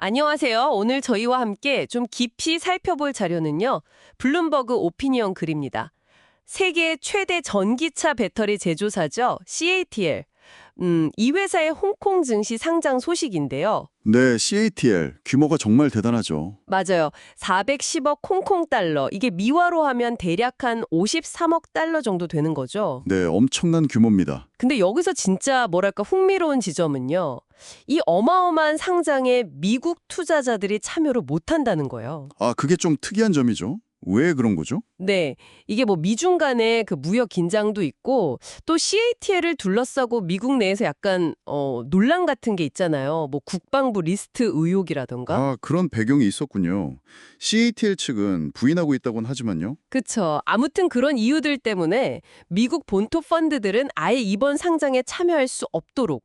안녕하세요. 오늘 저희와 함께 좀 깊이 살펴볼 자료는요. 블룸버그 오피니언 글입니다. 세계 최대 전기차 배터리 제조사죠. CATL. 이 회사의 홍콩 증시 상장 소식인데요. 네, CATL 규모가 정말 대단하죠. 맞아요. 410억 홍콩 달러. 이게 미화로 하면 대략 한 53억 달러 정도 되는 거죠. 네, 엄청난 규모입니다. 근데 여기서 진짜 뭐랄까 흥미로운 지점은요. 이 어마어마한 상장에 미국 투자자들이 참여를 못한다는 거예요. 아, 그게 좀 특이한 점이죠. 왜 그런 거죠? 네, 이게 뭐 미중 간의 그 무역 긴장도 있고 또 CATL을 둘러싸고 미국 내에서 약간 논란 같은 게 있잖아요. 뭐 국방부 리스트 의혹이라던가. 아, 그런 배경이 있었군요. CATL 측은 부인하고 있다고는 하지만요. 그쵸. 아무튼 그런 이유들 때문에 미국 본토 펀드들은 아예 이번 상장에 참여할 수 없도록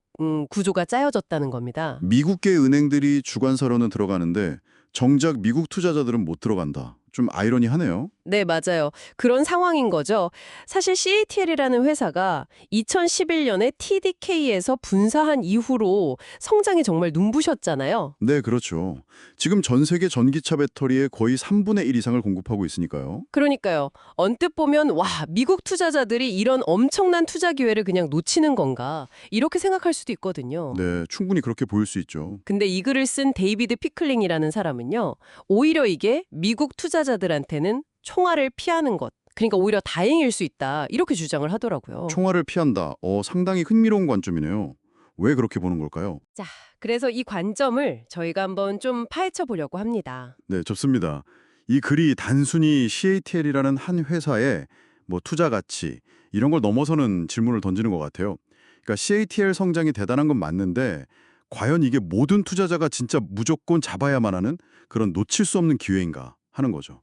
구조가 짜여졌다는 겁니다. 미국계 은행들이 주관사로는 들어가는데 정작 미국 투자자들은 못 들어간다. 좀 아이러니하네요. 네, 맞아요. 그런 상황인 거죠. 사실 CATL이라는 회사가 2011년에 TDK에서 분사한 이후로 성장이 정말 눈부셨잖아요. 네, 그렇죠. 지금 전 세계 전기차 배터리의 거의 3분의 1 이상을 공급하고 있으니까요. 그러니까요. 언뜻 보면 와, 미국 투자자들이 이런 엄청난 투자 기회를 그냥 놓치는 건가? 이렇게 생각할 수도 있거든요. 네, 충분히 그렇게 보일 수 있죠. 근데 이 글을 쓴 데이비드 피클링이라는 사람은요. 오히려 이게 미국 투자자들한테는 총알을 피하는 것. 그러니까 오히려 다행일 수 있다. 이렇게 주장을 하더라고요. 총알을 피한다. 상당히 흥미로운 관점이네요. 왜 그렇게 보는 걸까요? 자, 그래서 이 관점을 저희가 한번 좀 파헤쳐 보려고 합니다. 네, 좋습니다. 이 글이 단순히 CATL이라는 한 회사의 투자 가치 이런 걸 넘어서는 질문을 던지는 것 같아요. 그러니까 CATL 성장이 대단한 건 맞는데 과연 이게 모든 투자자가 진짜 무조건 잡아야만 하는 그런 놓칠 수 없는 기회인가 하는 거죠.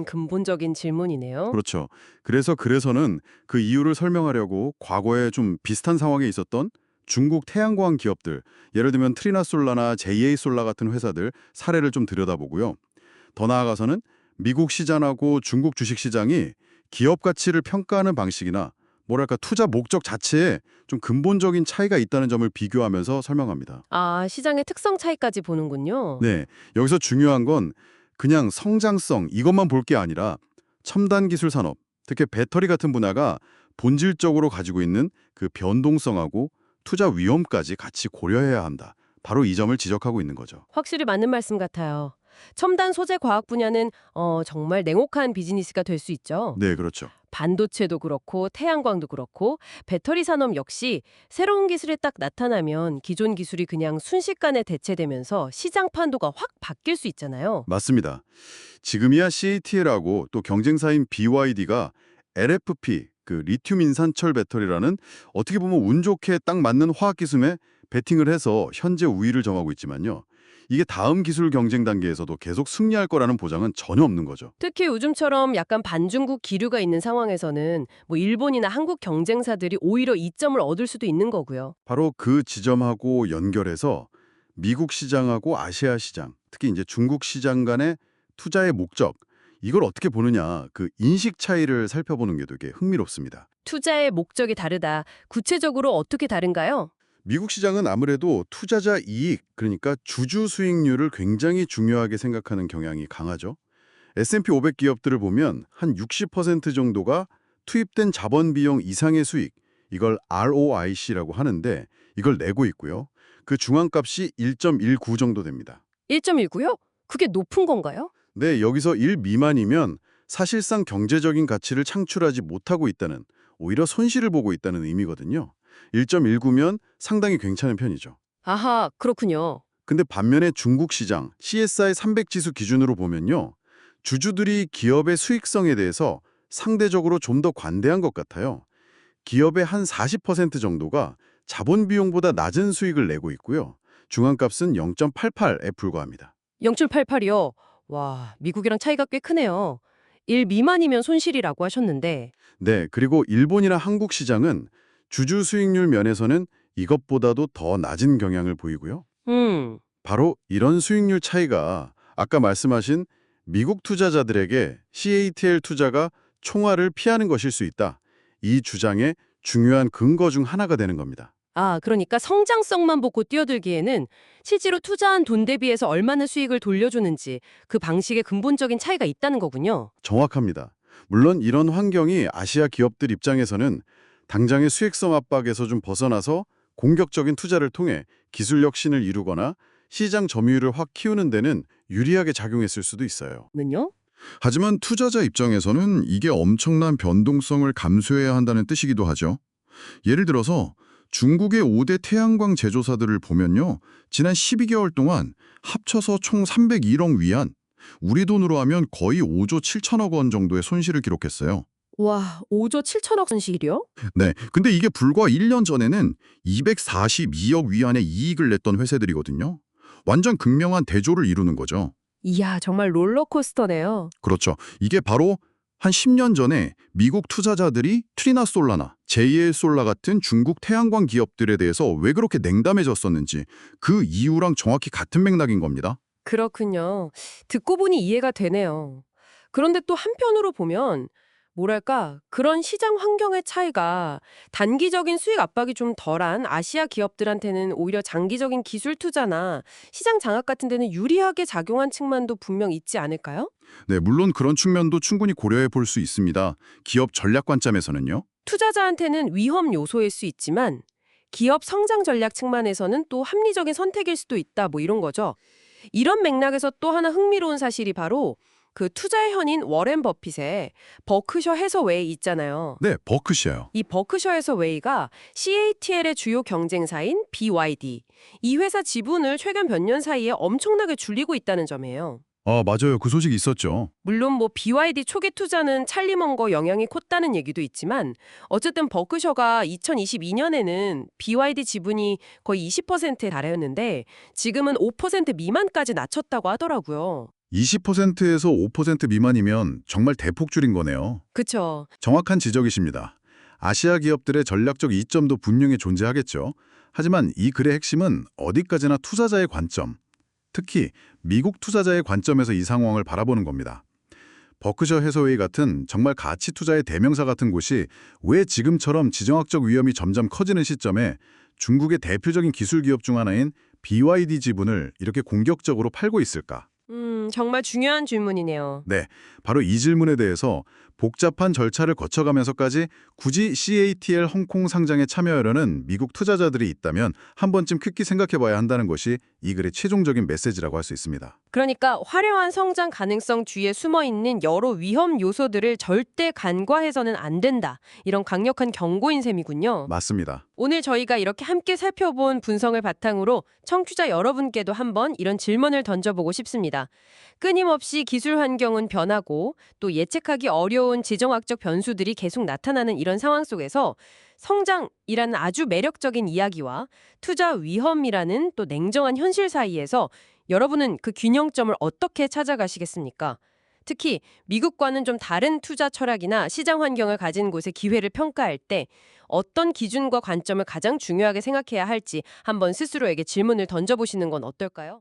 근본적인 질문이네요. 그렇죠. 그래서는 그 이유를 설명하려고 과거에 좀 비슷한 상황에 있었던 중국 태양광 기업들, 예를 들면 트리나솔라나 JA솔라 같은 회사들 사례를 좀 들여다보고요. 더 나아가서는 미국 시장하고 중국 주식시장이 기업 가치를 평가하는 방식이나 뭐랄까 투자 목적 자체에 좀 근본적인 차이가 있다는 점을 비교하면서 설명합니다. 아, 시장의 특성 차이까지 보는군요. 네, 여기서 중요한 건 그냥 성장성 이것만 볼 게 아니라 첨단 기술 산업, 특히 배터리 같은 분야가 본질적으로 가지고 있는 그 변동성하고 투자 위험까지 같이 고려해야 한다. 바로 이 점을 지적하고 있는 거죠. 확실히 맞는 말씀 같아요. 첨단 소재 과학 분야는 정말 냉혹한 비즈니스가 될 수 있죠. 네, 그렇죠. 반도체도 그렇고 태양광도 그렇고 배터리 산업 역시 새로운 기술이 딱 나타나면 기존 기술이 그냥 순식간에 대체되면서 시장 판도가 확 바뀔 수 있잖아요. 맞습니다. 지금이야 CATL하고 또 경쟁사인 BYD가 LFP, 그 리튬 인산철 배터리라는 어떻게 보면 운 좋게 딱 맞는 화학 기술에 베팅을 해서 현재 우위를 점하고 있지만요. 이게 다음 기술 경쟁 단계에서도 계속 승리할 거라는 보장은 전혀 없는 거죠. 특히 요즘처럼 약간 반중국 기류가 있는 상황에서는 뭐 일본이나 한국 경쟁사들이 오히려 이점을 얻을 수도 있는 거고요. 바로 그 지점하고 연결해서 미국 시장하고 아시아 시장, 특히 이제 중국 시장 간의 투자의 목적, 이걸 어떻게 보느냐, 그 인식 차이를 살펴보는 게 되게 흥미롭습니다. 투자의 목적이 다르다. 구체적으로 어떻게 다른가요? 미국 시장은 아무래도 투자자 이익, 그러니까 주주 수익률을 굉장히 중요하게 생각하는 경향이 강하죠. S&P 500 기업들을 보면 한 60% 정도가 투입된 자본 비용 이상의 수익, 이걸 ROIC라고 하는데 이걸 내고 있고요. 그 중앙값이 1.19 정도 됩니다. 1.19요? 그게 높은 건가요? 네, 여기서 1 미만이면 사실상 경제적인 가치를 창출하지 못하고 있다는, 오히려 손실을 보고 있다는 의미거든요. 1.19면 상당히 괜찮은 편이죠. 아하, 그렇군요. 근데 반면에 중국 시장 CSI 300 지수 기준으로 보면요. 주주들이 기업의 수익성에 대해서 상대적으로 좀 더 관대한 것 같아요. 기업의 한 40% 정도가 자본 비용보다 낮은 수익을 내고 있고요. 중앙값은 0.88에 불과합니다. 0.88이요? 와, 미국이랑 차이가 꽤 크네요. 1 미만이면 손실이라고 하셨는데 네, 그리고 일본이나 한국 시장은 주주 수익률 면에서는 이것보다도 더 낮은 경향을 보이고요. 음, 바로 이런 수익률 차이가 아까 말씀하신 미국 투자자들에게 CATL 투자가 총알을 피하는 것일 수 있다. 이 주장의 중요한 근거 중 하나가 되는 겁니다. 아, 그러니까 성장성만 보고 뛰어들기에는 실제로 투자한 돈 대비해서 얼마나 수익을 돌려주는지 그 방식에 근본적인 차이가 있다는 거군요. 정확합니다. 물론 이런 환경이 아시아 기업들 입장에서는 당장의 수익성 압박에서 좀 벗어나서 공격적인 투자를 통해 기술력 신을 이루거나 시장 점유율을 확 키우는 데는 유리하게 작용했을 수도 있어요. 는요? 하지만 투자자 입장에서는 이게 엄청난 변동성을 감수해야 한다는 뜻이기도 하죠. 예를 들어서 중국의 5대 태양광 제조사들을 보면요. 지난 12개월 동안 합쳐서 총 301억 위안, 우리 돈으로 하면 거의 5조 7천억 원 정도의 손실을 기록했어요. 와, 5조 7천억 손실이요? 네, 근데 이게 불과 1년 전에는 242억 위안의 이익을 냈던 회사들이거든요. 완전 극명한 대조를 이루는 거죠. 이야, 정말 롤러코스터네요. 그렇죠. 이게 바로 한 10년 전에 미국 투자자들이 트리나솔라나 JA솔라 같은 중국 태양광 기업들에 대해서 왜 그렇게 냉담해졌었는지 그 이유랑 정확히 같은 맥락인 겁니다. 그렇군요. 듣고 보니 이해가 되네요. 그런데 또 한편으로 보면 뭐랄까 그런 시장 환경의 차이가 단기적인 수익 압박이 좀 덜한 아시아 기업들한테는 오히려 장기적인 기술 투자나 시장 장악 같은 데는 유리하게 작용한 측면도 분명 있지 않을까요? 네, 물론 그런 측면도 충분히 고려해 볼 수 있습니다. 기업 전략 관점에서는요. 투자자한테는 위험 요소일 수 있지만 기업 성장 전략 측면에서는 또 합리적인 선택일 수도 있다 뭐 이런 거죠. 이런 맥락에서 또 하나 흥미로운 사실이 바로 그 투자의 현인 워렌 버핏의 버크셔 해서웨이 있잖아요. 네, 버크셔요. 이 버크셔 해서웨이가 CATL의 주요 경쟁사인 BYD, 이 회사 지분을 최근 몇 년 사이에 엄청나게 줄이고 있다는 점이에요. 아, 맞아요. 그 소식이 있었죠. 물론 뭐 BYD 초기 투자는 찰리 먼거 영향이 컸다는 얘기도 있지만 어쨌든 버크셔가 2022년에는 BYD 지분이 거의 20%에 달했는데 지금은 5% 미만까지 낮췄다고 하더라고요. 20%에서 5% 미만이면 정말 대폭 줄인 거네요. 그쵸. 정확한 지적이십니다. 아시아 기업들의 전략적 이점도 분명히 존재하겠죠. 하지만 이 글의 핵심은 어디까지나 투자자의 관점, 특히 미국 투자자의 관점에서 이 상황을 바라보는 겁니다. 버크셔 해서웨이 같은 정말 가치 투자의 대명사 같은 곳이 왜 지금처럼 지정학적 위험이 점점 커지는 시점에 중국의 대표적인 기술 기업 중 하나인 BYD 지분을 이렇게 공격적으로 팔고 있을까? 정말 중요한 질문이네요. 네, 바로 이 질문에 대해서 복잡한 절차를 거쳐가면서까지 굳이 CATL 홍콩 상장에 참여하려는 미국 투자자들이 있다면 한 번쯤 깊게 생각해봐야 한다는 것이 이 글의 최종적인 메시지라고 할 수 있습니다. 그러니까 화려한 성장 가능성 뒤에 숨어있는 여러 위험 요소들을 절대 간과해서는 안 된다. 이런 강력한 경고인 셈이군요. 맞습니다. 오늘 저희가 이렇게 함께 살펴본 분석을 바탕으로 청취자 여러분께도 한번 이런 질문을 던져보고 싶습니다. 끊임없이 기술 환경은 변하고 또 예측하기 어려운 지정학적 변수들이 계속 나타나는 이런 상황 속에서 성장이라는 아주 매력적인 이야기와 투자 위험이라는 또 냉정한 현실 사이에서 여러분은 그 균형점을 어떻게 찾아가시겠습니까? 특히 미국과는 좀 다른 투자 철학이나 시장 환경을 가진 곳의 기회를 평가할 때 어떤 기준과 관점을 가장 중요하게 생각해야 할지 한번 스스로에게 질문을 던져보시는 건 어떨까요?